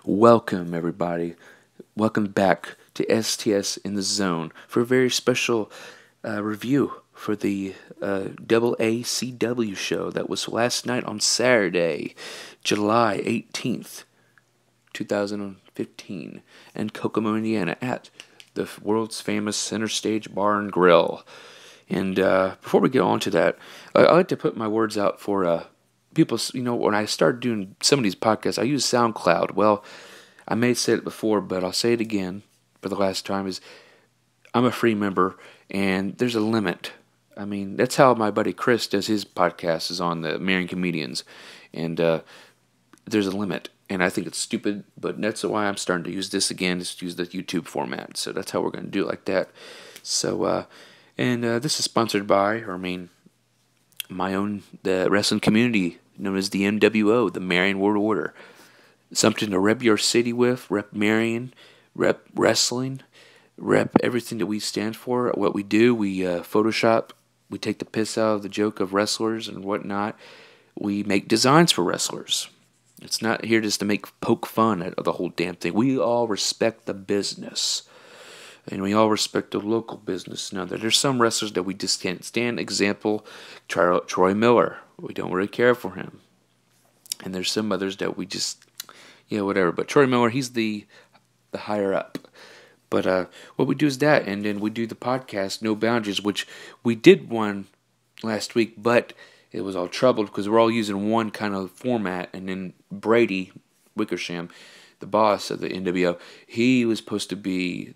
Welcome, everybody. Welcome back to STS in the Zone for a very special review for the AACW show that was last night on Saturday, July 18th, 2015, in Kokomo, Indiana, at the world's famous Center Stage Bar and Grill. And before we get on to that, I like to put my words out for people. When I started doing some of these podcasts, I use SoundCloud. Well, I may have said it before, but I'll say it again for the last time, is I'm a free member, and there's a limit. I mean, that's how my buddy Chris does his podcast, is on the Marrying Comedians, and there's a limit. And I think it's stupid, but that's why I'm starting to use this again, is to use the YouTube format. So that's how we're going to do it, like that. So, this is sponsored by, the wrestling community known as the MWO, the Marion World Order. Something to rep your city with, rep Marion, rep wrestling, rep everything that we stand for. What we do, we Photoshop, we take the piss out of the joke of wrestlers and whatnot. We make designs for wrestlers. It's not here just to poke fun at the whole damn thing. We all respect the business. And we all respect the local business. Now, there's some wrestlers that we just can't stand. Example, Troy Miller. We don't really care for him. And there's some others that we just, whatever. But Troy Miller, he's the higher up. But what we do is that, and then we do the podcast, No Boundaries, which we did one last week, but it was all troubled because we're all using one kind of format. And then Brady Wickersham, the boss of the NWO, he was supposed to be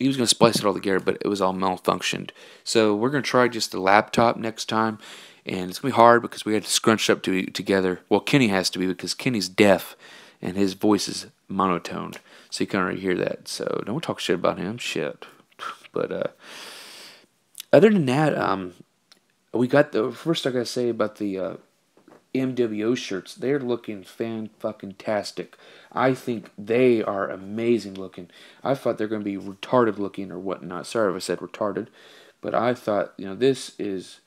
he was going to splice it all together, but it was all malfunctioned. So we're going to try just the laptop next time, and it's going to be hard because we had to scrunch up together. Well, Kenny has to be, because Kenny's deaf, and his voice is monotone, so you can't really hear that. So don't talk shit about him, shit. But other than that, we got the first I got to say about the MWO shirts. They're looking fan-fucking-tastic. I think they are amazing looking. I thought they're going to be retarded looking or whatnot. Sorry if I said retarded. But I thought, this is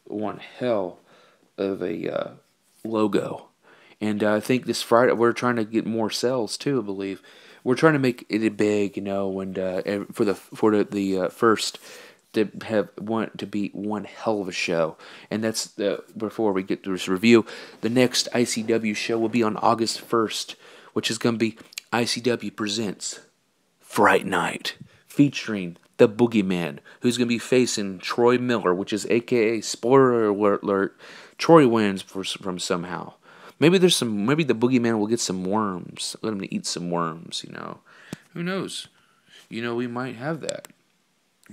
one hell of a logo. And I think this Friday, we're trying to get more sales too, I believe. We're trying to make it big, and for the first, want to be one hell of a show. And that's before we get to this review. The next ICW show will be on August 1st, which is going to be ICW Presents Fright Night, featuring the Boogeyman, who's going to be facing Troy Miller, which is AKA, spoiler alert, Troy wins from somehow. Maybe the Boogeyman will get some worms. Let him eat some worms, Who knows? We might have that.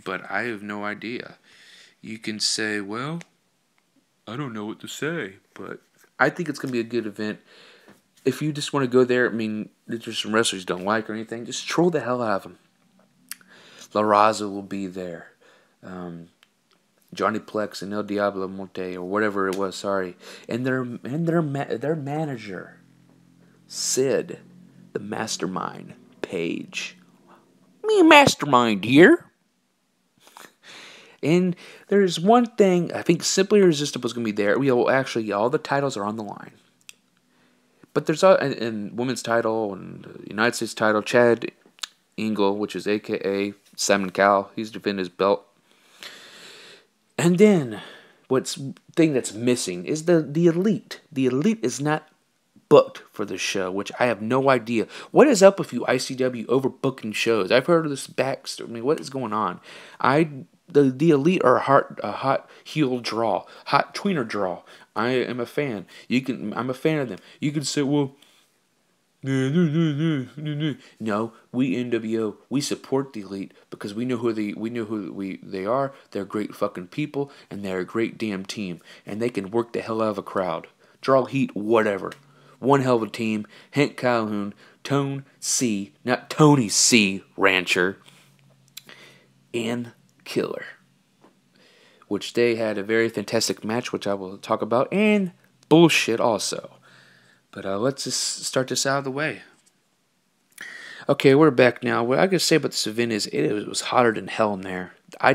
But I have no idea. You can say, well, I don't know what to say. But I think it's going to be a good event. If you just want to go there, there's some wrestlers you don't like or anything, just troll the hell out of them. La Raza will be there. Johnny Plex and El Diablo Monte, or whatever it was, sorry. And their manager, Sid, the mastermind, Paige. Me mastermind here. And there's one thing, I think Simply Irresistible is going to be there. All the titles are on the line. But there's and women's title and United States title, Chad Engel, which is AKA Simon Cowell, he's defending his belt. And then, thing that's missing is the Elite. The Elite is not booked for the show, which I have no idea. What is up with you ICW overbooking shows? I've heard of this backstory. What is going on? The Elite are a hot heel draw, hot tweener draw. I am a fan. I'm a fan of them. You can say, well, no, we NWO, we support the Elite because we know who they are. They're great fucking people, and they're a great damn team, and they can work the hell out of a crowd, draw heat, whatever. One hell of a team. Hank Calhoun, Tony C. Rancher, and Killer, which they had a very fantastic match, which I will talk about, and bullshit also. But let's just start this out of the way. Okay, we're back now. What I can say about this event is it was hotter than hell in there. I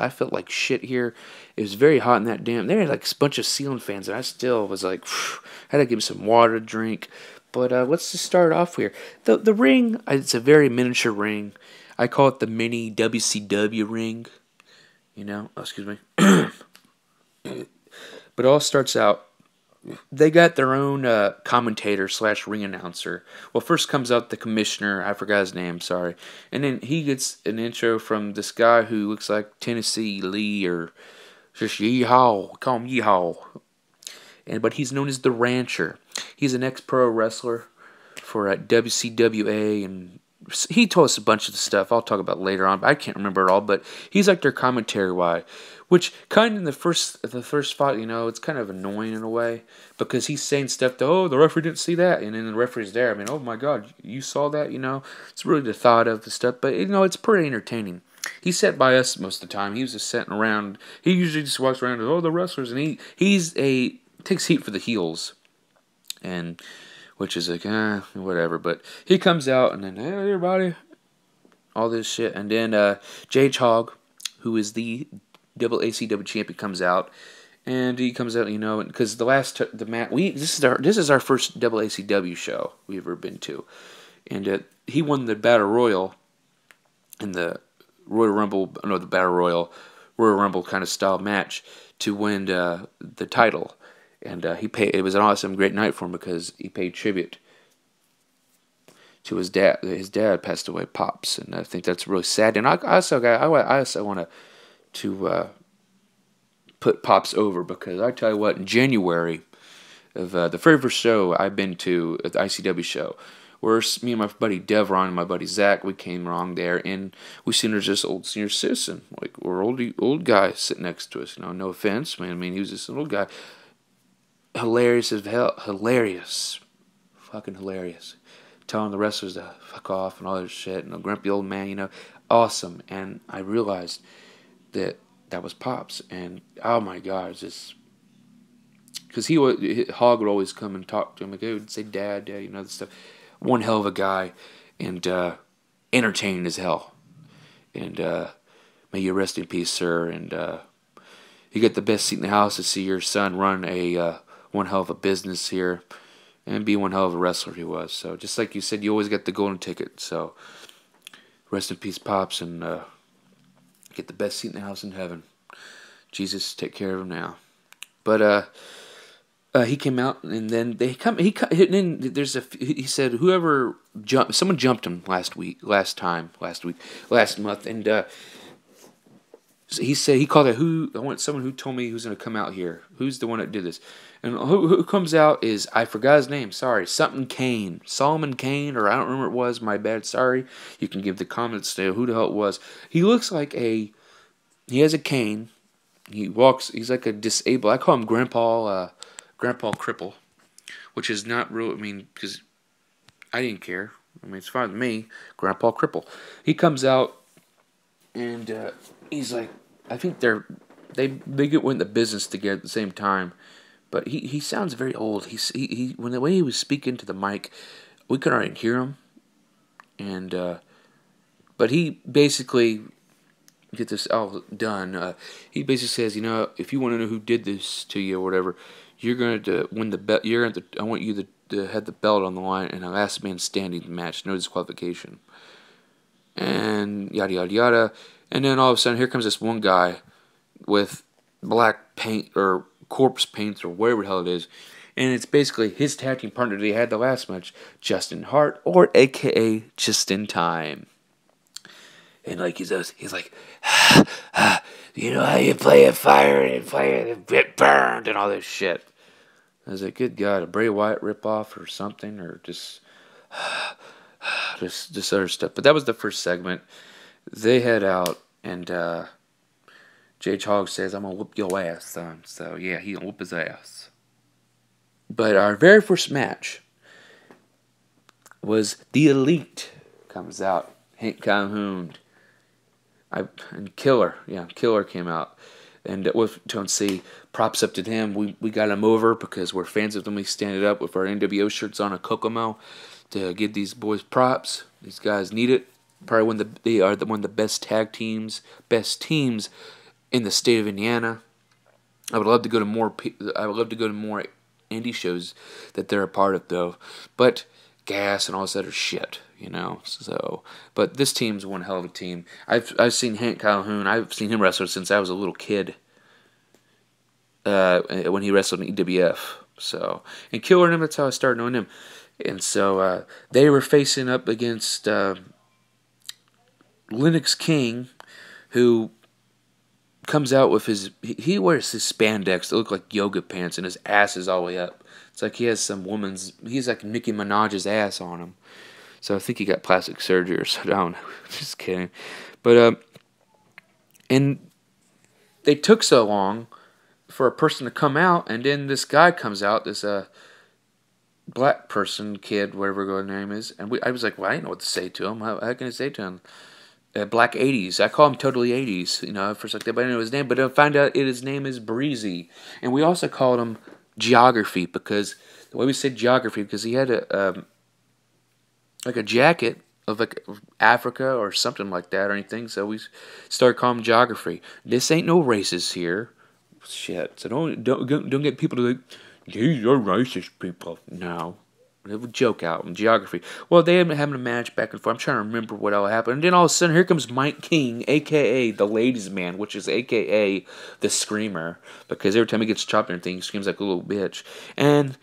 felt like shit here. It was very hot in that damn. There had like a bunch of ceiling fans, and I still was like, I had to give me some water to drink. But let's just start off here. The ring, it's a very miniature ring. I call it the mini WCW ring. You know, oh, excuse me. But it all starts out. They got their own commentator slash ring announcer. Well, first comes out the commissioner. I forgot his name. Sorry. And then he gets an intro from this guy who looks like Tennessee Lee or just Yeehaw. Call him Yeehaw. But he's known as the Rancher. He's an ex-pro wrestler for WCWA, and he told us a bunch of the stuff I'll talk about later on, but I can't remember it all. But he's like their commentary guy, which kind of in the first spot, you know, it's kind of annoying in a way because he's saying stuff to, oh, the referee didn't see that, and then the referee's there. I mean, oh my God, you saw that, you know? It's really the thought of the stuff, but you know, it's pretty entertaining. He sat by us most of the time. He was just sitting around. He usually just walks around and, oh, the wrestlers, and he takes heat for the heels, and which is like, whatever. But he comes out and then, hey, everybody, all this shit. And then J.H. Hogg, who is the AACW champion, comes out. And he comes out, you know, because this is our first AACW show we've ever been to. And he won the Battle Royal in the Royal Rumble kind of style match to win the title. And it was an awesome, great night for him because he paid tribute to his dad. His dad passed away, Pops, and I think that's really sad. And I also want to put Pops over because I tell you what, in January of the very first show I've been to at the ICW show, where me and my buddy Devron and my buddy Zach, we came along there, and we seen there's this old senior citizen, like we're old guy sitting next to us. You know, no offense, man. I mean, he was just an old guy. Hilarious as hell. Fucking hilarious. Telling the wrestlers to fuck off and all this shit. And a grumpy old man, you know. Awesome. And I realized that was Pops. And, oh my God, it's just... Because Hogg would always come and talk to him. Like, he would say, Dad, you know, this stuff. One hell of a guy. And entertaining as hell. And may you rest in peace, sir. And you get the best seat in the house to see your son run one hell of a business here, and be one hell of a wrestler he was. So just like you said, you always get the golden ticket. So rest in peace, Pops, and get the best seat in the house in heaven. Jesus, take care of him now. But he came out, and then he said whoever someone jumped him last month, and he said he called it I want someone who told me who's going to come out here. Who's the one that did this? And who comes out is, I forgot his name. Sorry, something Kane, Solomon Kane, or I don't remember what it was. My bad. Sorry. You can give the comments to who the hell it was. He looks like he has a cane. He walks. He's like a disabled. I call him Grandpa Cripple, which is not real. I mean, because I didn't care. I mean, it's fine with me. Grandpa Cripple. He comes out and he's like, I think they went into business together at the same time, but he sounds very old. When the way he was speaking to the mic, we could already hear him, and but he basically get this all done. He basically says, you know, if you want to know who did this to you or whatever, you're going to win the belt. I want you to have the belt on the line, and the last man standing the match, no disqualification, and yada yada yada. And then all of a sudden, here comes this one guy with black paint or corpse paint or whatever the hell it is. And it's basically his tag team partner that he had the last match, Justin Hart, or a.k.a. Just in Time. And like he's like, you know how you play a fire and get burned and all this shit. I was like, good God, a Bray Wyatt ripoff or something, or just other stuff. But that was the first segment. They head out, and J.H. Hogg says, I'm going to whoop your ass, son. So, yeah, he going to whoop his ass. But our very first match was The Elite comes out. Hank Calhoun. And Killer. Yeah, Killer came out. And with Tone C, props up to him. We got him over because we're fans of them. We stand up with our NWO shirts on a Kokomo to give these boys props. These guys need it. Probably they are one of the best tag teams, best teams in the state of Indiana. I would love to go to more. I would love to go to more indie shows that they're a part of, though. But gas and all this other shit, you know. So, but this team's one hell of a team. I've seen Hank Calhoun. I've seen him wrestle since I was a little kid. When he wrestled in EWF. So, and Killer him, that's how I started knowing him. And so they were facing up against Lennox King, who comes out with he wears his spandex that look like yoga pants, and his ass is all the way up. It's like he has he's like Nicki Minaj's ass on him. So I think he got plastic surgery or so. I don't know. Just kidding. But, and they took so long for a person to come out, and then this guy comes out, this black person, kid, whatever his name is, and I was like, well, I didn't know what to say to him. How can I say to him? Black 80s. I call him totally 80s, you know, at first like that, but I didn't know his name, but I found out his name is Breezy, and we also called him Geography, because the way we said Geography, because he had like a jacket of like Africa or something like that or anything, so we started calling him Geography. This ain't no racist here. Shit. So don't get people to like, these are racist people. No. They would joke out in Geography. Well, they had been having a match back and forth. I'm trying to remember what all happened. And then all of a sudden, here comes Mike King, a.k.a. the Ladies' Man, which is a.k.a. the Screamer. Because every time he gets chopped and everything, he screams like a little bitch. And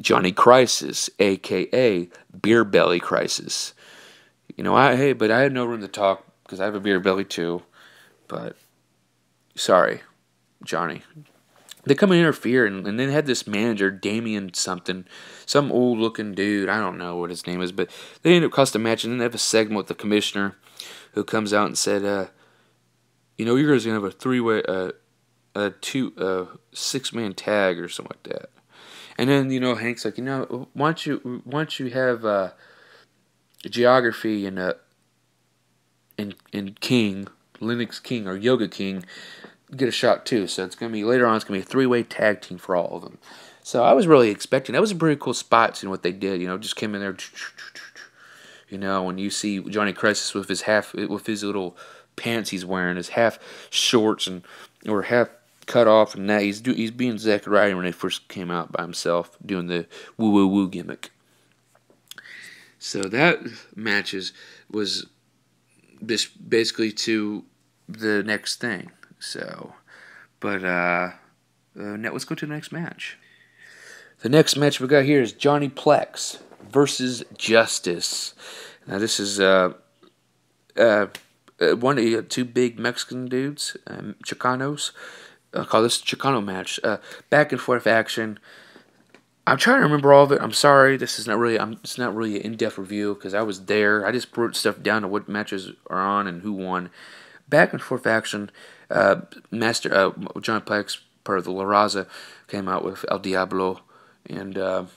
Johnny Crisis, a.k.a. Beer Belly Crisis. You know, but I had no room to talk because I have a beer belly too. But, sorry, Johnny. They come and interfere, and then they had this manager, Damien something, some old-looking dude, I don't know what his name is, but they ended up costing a match, and then they have a segment with the commissioner who comes out and said, you know, you guys are going to have a three-way, six-man tag or something like that. And then, you know, Hank's like, you know, why don't you have Geography and King, Lennox King or Yoga King, get a shot too. So it's gonna be later on. It's gonna be a three-way tag team for all of them. So I was really expecting. That was a pretty cool spot. You know what they did. You know, just came in there. You know, when you see Johnny Crisis with his little pants he's wearing, his half shorts or half cut off, and that he's being Zack Ryder when he first came out by himself doing the woo woo woo gimmick. So that was basically to the next thing. So, but now let's go to the next match. The next match we got here is Johnny Plex versus Justice. Now this is one of the two big Mexican dudes, Chicanos. I call this Chicano match. Back and forth action. I'm trying to remember all of it. I'm sorry. It's not really an in-depth review because I was there. I just wrote stuff down to what matches are on and who won. Back and forth action. John Plex, part of the La Raza, came out with El Diablo and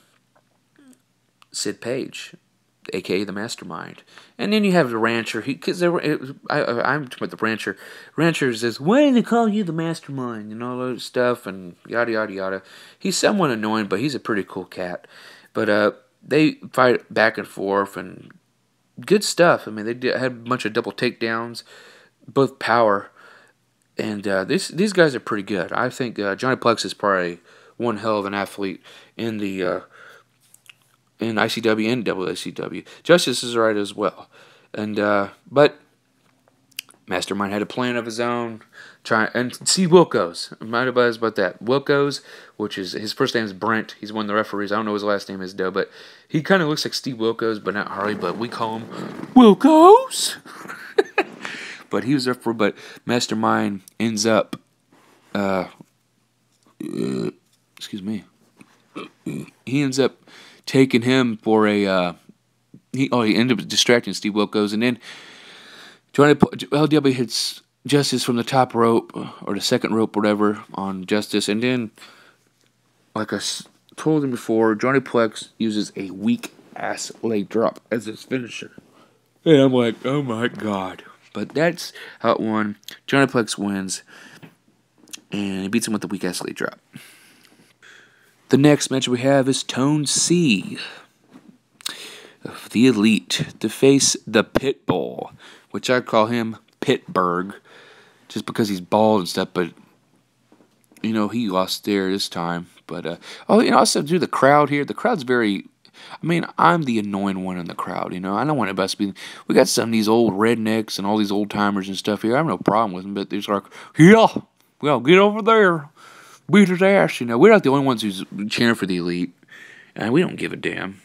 Sid Page, a.k.a. the Mastermind. And then you have the Rancher. I'm talking about the Rancher. Rancher says, why do they call you the Mastermind? And all that stuff, and yada, yada, yada. He's somewhat annoying, but he's a pretty cool cat. But they fight back and forth, and good stuff. I mean, had a bunch of double takedowns, both power. And these guys are pretty good. I think Johnny Plex is probably one hell of an athlete in the in ICW and AACW. Justice is right as well. And but Mastermind had a plan of his own. And Steve Wilkos. I'm not about that. Wilkos, which is his first name is Brent. He's one of the referees. I don't know what his last name is though, but he kind of looks like Steve Wilkos, but not Harley. But we call him Wilkos. But he was there for. But Mastermind ends up. Excuse me. He ends up taking him for a. He ended up distracting Steve Wilkos, and then LW hits Justice from the top rope or the second rope, whatever, on Justice, and then, like I told him before, Johnny Plex uses a weak ass leg drop as his finisher, and I'm like, oh my god. But that's how it won. Johnny Plex wins, and he beats him with the weak ass leg drop. The next match we have is Tone C of the Elite to face the Pitbull, which I call him Pittsburgh, just because he's bald and stuff. But you know he lost there this time. But also do the crowd here. The crowd's very I mean, I'm the annoying one in the crowd, I don't want it to be. We got some of these old rednecks and all these old timers and stuff here. I have no problem with them, but they're like, yeah, well, get over there, beat his ass. We're not the only ones who's cheering for the Elite, and we don't give a damn.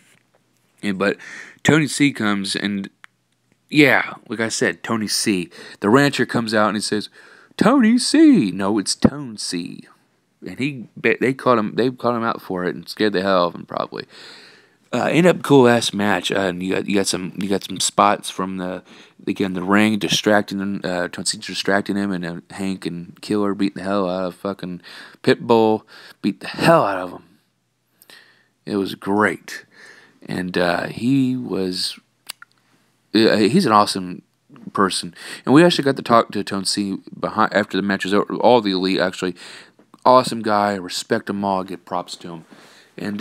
But Tony C comes and, yeah, like I said, Tony C. The rancher comes out and he says, Tony C. No, it's Tone C. And they called him out for it and scared the hell out of him probably. Ended up cool ass match. And you got some spots from the ring distracting him. Tone C distracting him, and Hank and Killer beating the hell out of fucking Pitbull. Beat the hell out of him. It was great. And he's an awesome person. And we actually got to talk to Tone C after the match was over. All the Elite, actually. Awesome guy. I respect them all. I give props to him. And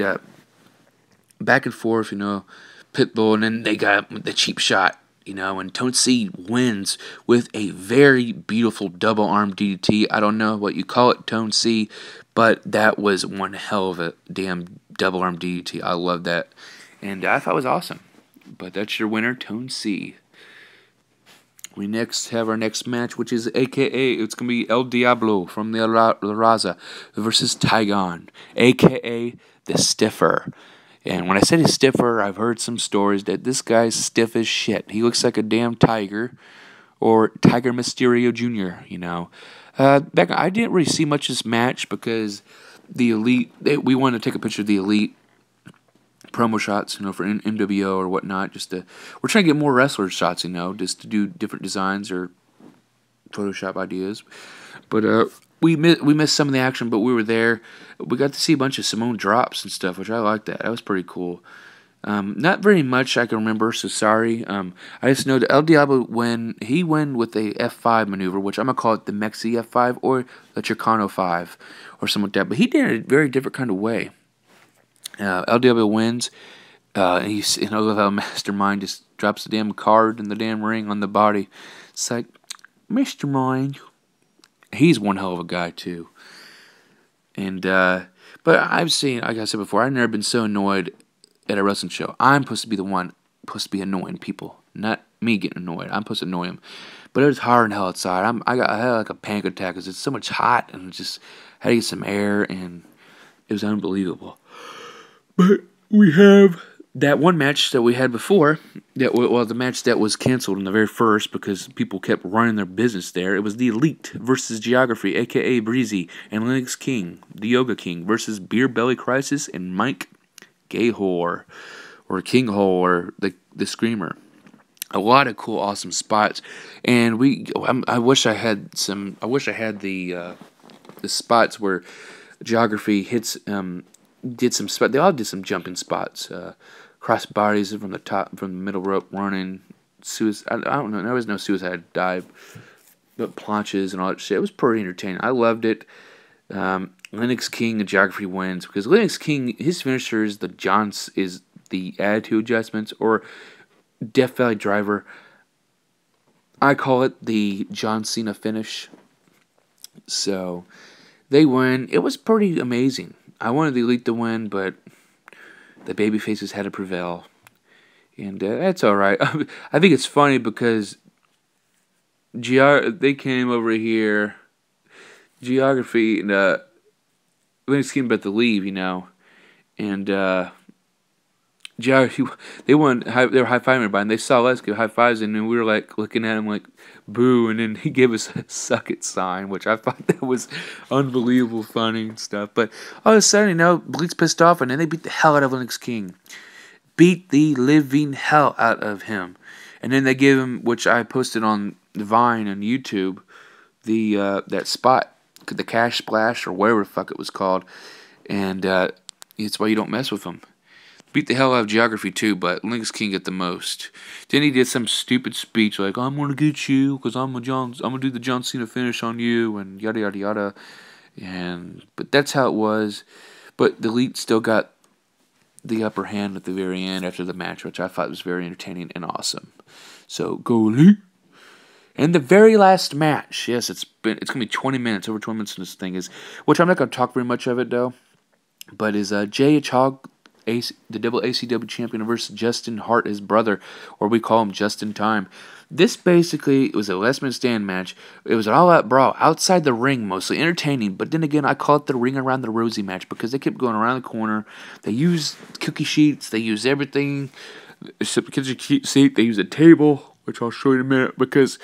back and forth, Pitbull. And then they got the cheap shot, and Tone C wins with a very beautiful double arm DDT. I don't know what you call it, Tone C, but that was one hell of a damn double arm DDT. I love that. And I thought it was awesome. But that's your winner, Tone C. We next have our next match, which is it's going to be El Diablo from the La Raza versus Tygon, a.k.a. the Stiffer. And when I say the Stiffer, I've heard some stories that this guy's stiff as shit. He looks like a damn tiger, or Tiger Mysterio Jr., I didn't really see much of this match because the Elite, we wanted to take a picture of the Elite promo shots, for MWO or whatnot. We're trying to get more wrestler shots, just to do different designs or Photoshop ideas. But we missed some of the action, but we were there. We got to see a bunch of Simone drops and stuff, which I liked that. That was pretty cool. Not very much I can remember, so sorry. I just know that El Diablo, when he went with a F5 maneuver, which I'm going to call it the Mexi F5 or the Chicano 5 or something like that, but he did it a very different kind of way. El Diablo wins. He's, how Mastermind just drops the damn card and the damn ring on the body. It's like, Mastermind. He's one hell of a guy, too. And, but I've seen, like I said before, I've never been so annoyed at a wrestling show. I'm supposed to be the one, supposed to be annoying people. Not me getting annoyed. I'm supposed to annoy them. But it was hard in hell outside. I had like a panic attack because it's so much hot and just had to get some air, and it was unbelievable. But we have that one match that we had before, the match that was canceled in the very first because people kept running their business there. It was the Elite versus Geography, a.k.a. Breezy, and Lennox King, the Yoga King, versus Beer Belly Crisis and Mike Gayhor, or Kinghole, or the Screamer. A lot of cool, awesome spots, and I wish I had the spots where Geography hits. Did some spot. They all did some jumping spots, cross bodies from the top, from the middle rope, running. I don't know. There was no suicide dive, but planches and all that shit. It was pretty entertaining. I loved it. Lennox King and Geography wins because Lennox King, his finisher is the attitude adjustments, or Death Valley Driver. I call it the John Cena finish. So they win. It was pretty amazing. I wanted the Elite to win, but the babyfaces had to prevail. And that's alright. I think it's funny because they came over here, Geography, and Lennox King about to leave, and Geography, they were high-fiving everybody, and they saw us give high fives, and then we were like looking at him like, boo, and then he gave us a suck it sign, which I thought that was unbelievable funny and stuff. But all of a sudden, Bleak's pissed off, and then they beat the hell out of Lennox King. Beat the living hell out of him. And then they gave him, which I posted on Vine and YouTube, that spot, the Cash Splash, or whatever the fuck it was called, and it's why you don't mess with him. Beat the hell out of Geography too, but Lennox King got the most. Then he did some stupid speech like, "I'm gonna get you because I'm gonna do the John Cena finish on you," and yada yada yada. But that's how it was. But the Elite still got the upper hand at the very end after the match, which I thought was very entertaining and awesome. So go Elite. And the very last match, yes, it's gonna be 20 minutes, over 20 minutes. In this thing is, which I'm not gonna talk very much of it though, but is Jay the AACW champion versus Justin Hart, his brother, or we call him Just in Time. This basically was a last man stand match. It was an all-out brawl outside the ring, mostly entertaining. But then again, I call it the ring around the rosy match because they kept going around the corner. They used cookie sheets. They used everything except the kitchen seat. They used a table, which I'll show you in a minute, because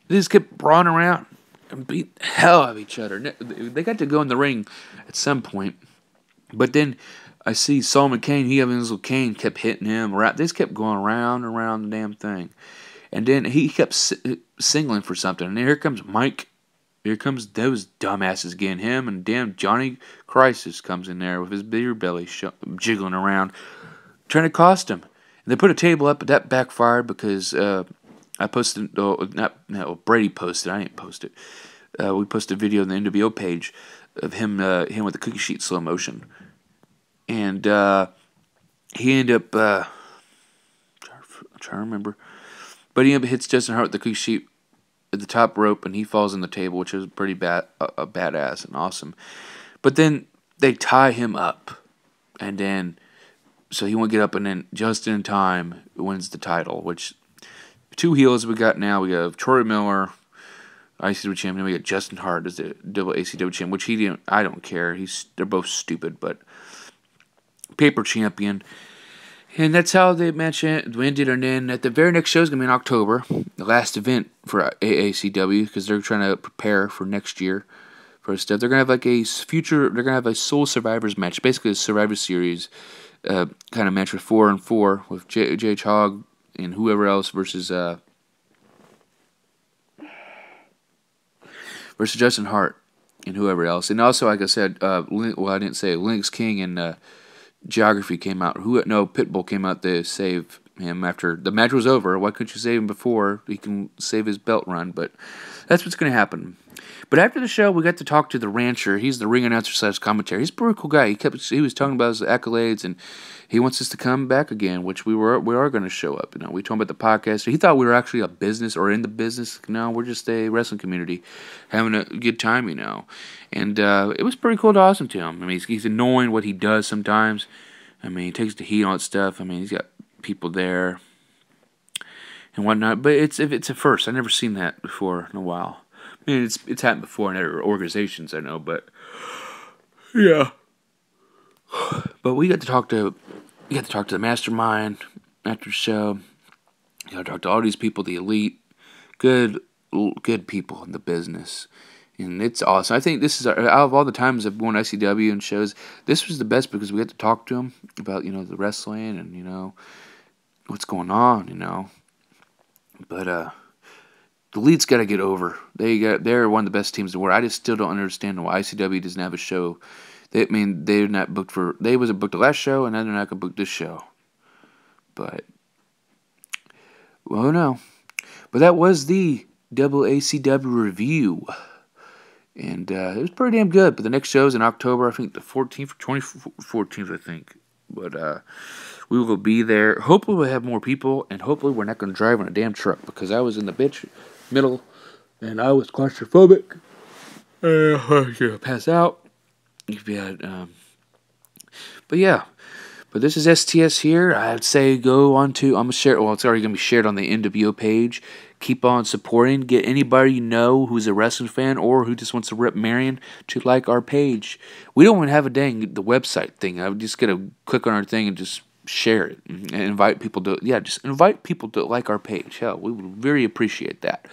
they just kept brawling around and beat the hell out of each other. They got to go in the ring at some point, but then I see Solomon Kane. He having his little cane kept hitting him. They just kept going around and around the damn thing, and then he kept singling for something. And here comes Mike. Here comes those dumbasses again. Him and damn Johnny Crisis comes in there with his beer belly jiggling around, trying to cost him. And they put a table up, but that backfired because I posted, Brady posted, I didn't post it. We posted a video on the NWO page of him with the cookie sheet slow motion. And he ended up, I'm trying to remember, but he hits Justin Hart with the cookie sheet at the top rope, and he falls on the table, which was pretty badass and awesome. But then they tie him up, and then, so he won't get up, and then Just in Time wins the title, which, two heels we got now. We have Troy Miller, ICW champion. We got Justin Hart as the AACW champion, which I don't care. They're both stupid, but paper champion. And that's how the match ended. And then at the very next show is going to be in October, the last event for AACW, because they're trying to prepare for next year for stuff. They're going to have they're going to have a Soul Survivors match, basically a Survivor Series kind of match with 4-on-4 with J.H. Hogg and whoever else versus Justin Hart and whoever else. And also, like I said, I didn't say Linux King and Geography came out. Pitbull came out to save him after the match was over. Why couldn't you save him before he can save his belt run? But that's what's going to happen. But after the show, we got to talk to the Rancher. He's the ring announcer / commentary. He's a pretty cool guy. He was talking about his accolades, and he wants us to come back again, which we are going to show up. We told him about the podcast. He thought we were actually a business or in the business. No, we're just a wrestling community having a good time, And it was pretty cool to awesome to him. He's annoying what he does sometimes. He takes the heat on that stuff. He's got people there and whatnot. But it's a first. I've never seen that before in a while. It's happened before in other organizations, I know, but yeah. But we got to talk to the mastermind after the show. We got to talk to all these people, the elite, good people in the business, and it's awesome. I think this is out of all the times I've won ICW and shows, this was the best because we got to talk to them about the wrestling and what's going on, But the Elite's got to get over. They're one of the best teams in the world. I just still don't understand why ICW doesn't have a show. They're not booked for. They wasn't booked the last show, and now they're not gonna book this show. But well, no. But that was the AACW review, and it was pretty damn good. But the next show is in October. I think the 14th, 14th, I think. But we will be there. Hopefully, we'll have more people, and hopefully, we're not gonna drive in a damn truck because I was in the middle, and I was claustrophobic. Pass out. But yeah. But this is STS here. I'd say go on to. I'm gonna share. Well, it's already gonna be shared on the NWO page. Keep on supporting. Get anybody you know who's a wrestling fan or who just wants to rep Marion to like our page. We don't even have the website thing. I would just gotta click on our thing and just share it and invite people to. Yeah, just invite people to like our page. Hell, we would very appreciate that.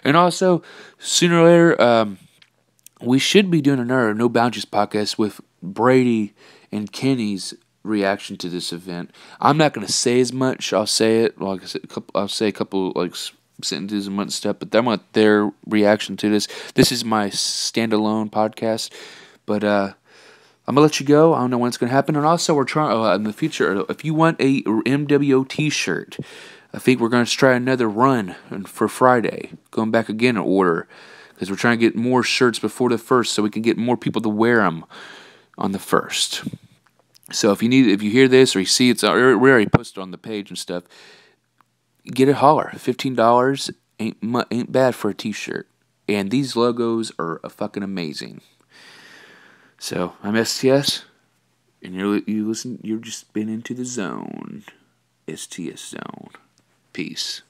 And also, sooner or later, we should be doing another No Boundaries podcast with Brady and Kenny's reaction to this event. I'm not going to say as much. I'll say it. Like I said, I'll say a couple sentences and stuff. But I want their reaction to this. This is my standalone podcast. But I'm gonna let you go. I don't know when it's gonna happen. And also, we're trying in the future. If you want a MWO T-shirt, I think we're gonna try another run for Friday. Going back again in order. Because we're trying to get more shirts before the 1st so we can get more people to wear them on the 1st. So if you hear this or you see we already posted on the page and stuff, get a holler. $15 ain't bad for a T-shirt. And these logos are fucking amazing. So I'm STS. And you've just been into the zone. STS Zone. Peace.